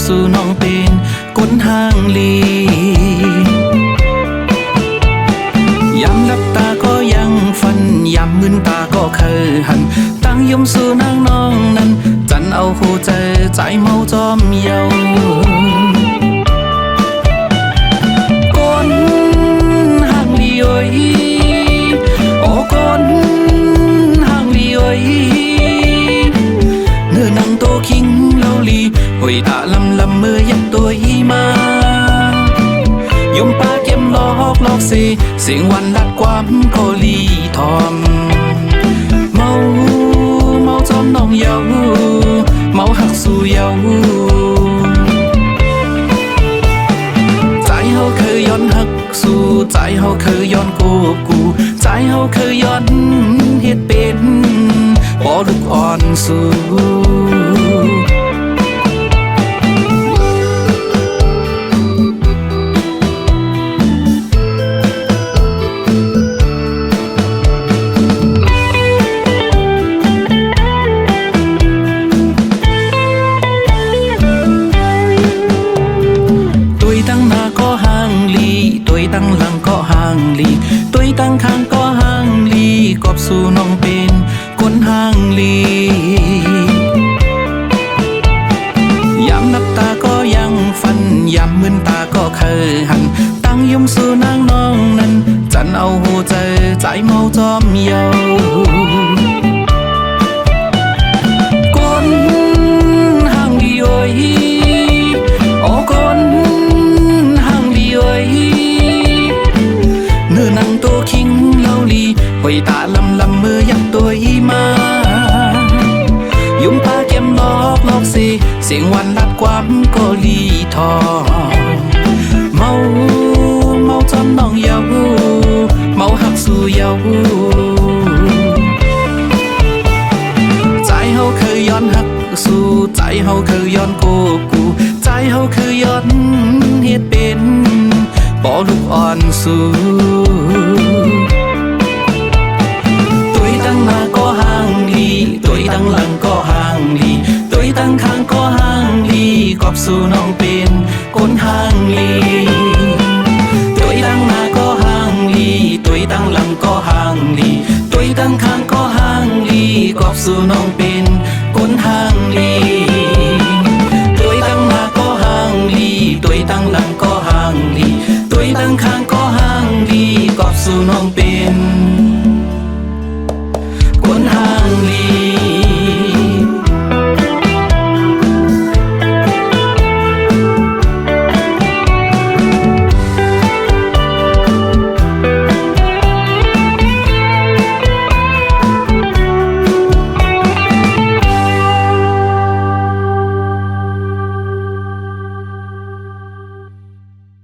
สู่น้องเป็นคนทางลียามหลับตาก็ยังฝันยามมึนตาก็เคยหันตั้งยมสู่นางน้องนั้นจันเอาหัวใจเมาจอมเยาคนทางลีโอ้ยโอ้คนทางลีโอ้ยเนื้อนังโตคิงเล่าลีหอยตาลำมือยักตัวอีมายมปาเก็มลอกเสียงวันลัดความโคลีทอมเมาจอมน้องเยาเมาหักสู่เยาใจเฮาเคยย้อนหักสู่ใจเฮาเคยย้อนกูใจเฮาเคยย้อนเฮ็ดเป็นบ่ลูกอ่อนสู่ตั้งหลังก็ห่างลีตุยตั้งข้างก็ห่างลีกอบสู่น้องเป็นคนห่างลียามนับตาก็ยังฝันยามมึนตาก็เคยหันตั้งยมสู่นางน้องนั้นจันเอาหัวใจเมาจอมเยาคนห่างลีโอ้ยโอ้คนห่างลีโอ้ยเนื้อนังโตคิงเล่าลีหอยตาลำมือยักตัวอีมายุมปาเก็มลอกเสียงวันลัดความก็ลีทอเมาจอมน้องเยาเมาหักสู่เยาใจเฮาเคยย้อนหักสู่ใจเฮาเคยย้อนกูใจเฮาเคยย้อนเฮ็ดเป็นบ่ลูกอ่อนสู่ตุยตั้งหน้าก็ห่างลีตุยตั้งหลังก็ห่างลีตุยตั้งข้างก็ห่างลีกอบสู่น้องเป็นคนห่างลีตุยตั้งหน้าก็ห่างลีตุยตั้งหลังก็ห่างลีตุยตั้งข้างก็ห่างลีกอบสู่น้องเป็น